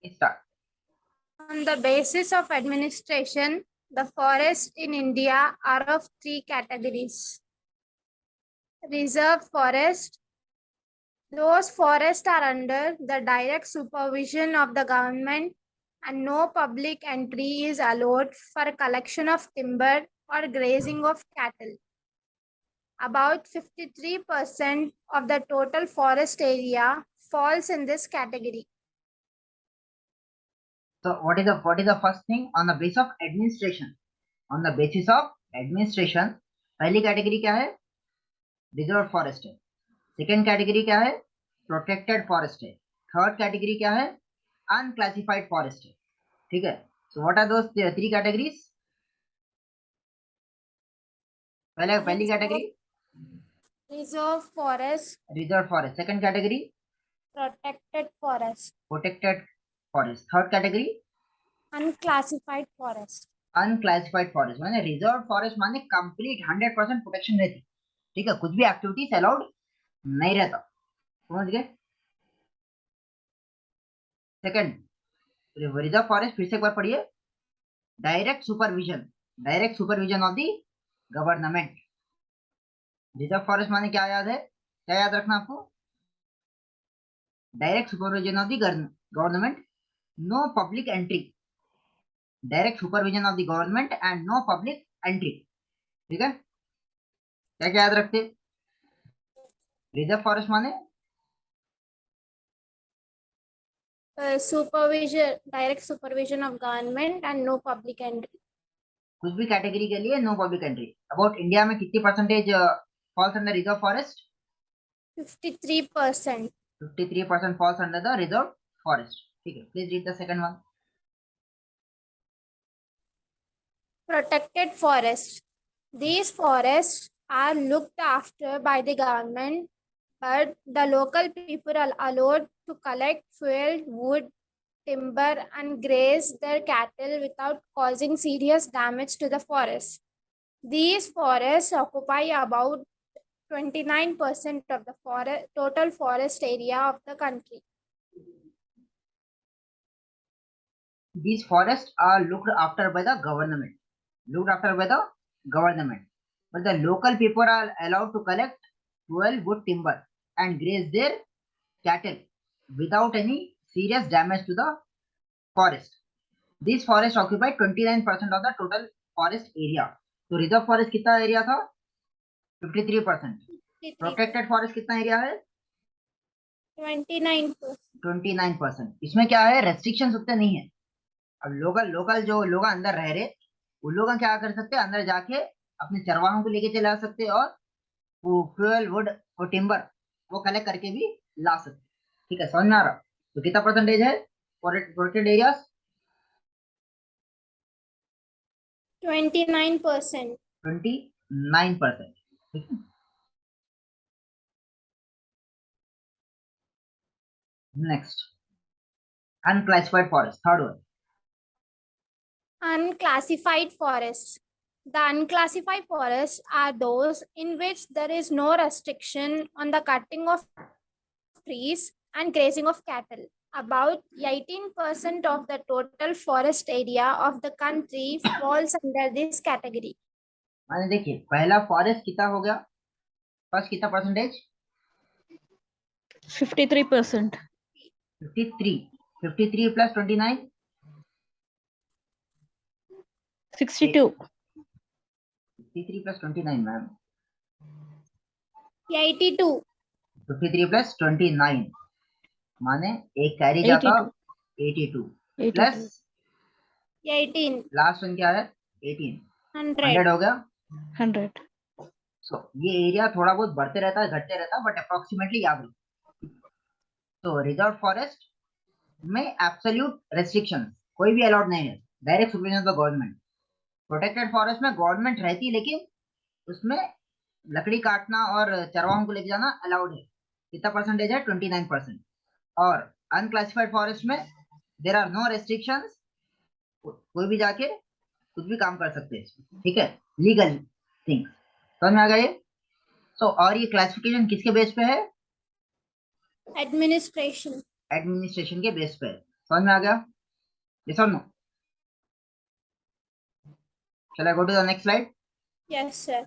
Start. On the basis of administration, the forests in India are of three categories. Reserve forest. Those forests are under the direct supervision of the government and no public entry is allowed for collection of timber or grazing of cattle. About 53% of the total forest area falls in this category. So what is the first thing on the basis of administration? On the basis of administration, पहली category क्या है? Reserve forest है. Second category क्या है? Protected forest है. Third category क्या है? Unclassified forest है. ठीक है. So what are those three categories? पहली category Reserve forest. Reserve forest. Second category Protected forest. Protected forest. Third category Unclassified forest. Unclassified forest. माने रिजर्व फॉरेस्ट माने complete 100% protection रहती. ठीक है. कुछ भी एक्टिविटीज अलाउड नहीं रहता. समझ गए? सेकंड रिजर्व फॉरेस्ट फिर से एक बार पढ़िए. Direct supervision of the government. Reserve forest माने क्या याद है? क्या याद रखना आपको? Direct supervision of the government, no public entry. Direct supervision of the government and no public entry. ठीक है. क्या क्या याद रखते? रिजर्व फॉरेस्ट माने Supervision, direct supervision of government and no public entry. कुछ भी कैटेगरी के लिए no public entry. About India में कितनी percentage falls under reserve forest? 53%. 53% falls under the reserve forest. ठीक है. Please read the second one. Protected forests. These forests are looked after by the government, but the local people are allowed to collect fuel, wood, timber, and graze their cattle without causing serious damage to the forest. These forests occupy about 29% of the total forest area of the country. These forests are looked after by the government. But the local people are allowed to collect fuel, wood, timber, and graze their cattle without any serious damage to the forest. These forests occupy 29% of the total forest area. तो reserve forest कितना area था? 53%. Protected forest कितना area है? 29%. इसमें क्या है? Restrictions उतने नहीं है. अब लोकल जो लोग अंदर रह रहे, उन लोग क्या कर सकते हैं? अंदर जाके अपने चरवाहों को लेके चला सकते और वो फ्यूल, वुड और टिम्बर वो कलेक्ट करके भी ला सकते. ठीक है. समझ में आ रहा? तो कितना परसेंटेज है प्रोटेक्टेड एरियाज? 29%. 29%. ठीक है. Next unclassified forest. Third one. Unclassified forests. The unclassified forests are those in which there is no restriction on the cutting of trees and grazing of cattle. About 18% of the total forest area of the country falls under this category. माने देखिए पहला forest कितना हो गया? First कितना percentage? 53%. 53 plus 29 62. 53 plus 29 ma'am 82. 53 plus 29 माने एक carry जाता 82 प्लस 18. लास्ट वन क्या है? 18. 100. 100 हो गया. 100. सो ये एरिया थोड़ा बहुत बढ़ते रहता है, घटते रहता है, बट अप्रोक्सीमेटली याद रखो. तो रिजर्व फॉरेस्ट में एब्सोल्यूट रेस्ट्रिक्शन कोई भी अलाउड नहीं है. Direct supervision of the government. Protected forest में गवर्नमेंट रहती है लेकिन उसमें लकड़ी काटना और चरवाहों को लेके जाना अलाउड है. कितना परसेंटेज है? 29%. और अनक्लासिफाइड फॉरेस्ट में देयर आर नो रेस्ट्रिक्शंस. कोई भी जाके कुछ भी काम कर सकते हैं. ठीक है. Legal things. समझ में आ गया? सो और ये क्लासिफिकेशन किसके बेस पे है? Administration. एडमिनिस्ट्रेशन के बेस पे है. समझ में आ गया? Yes or no? Shall I go to the next slide? Yes, sir.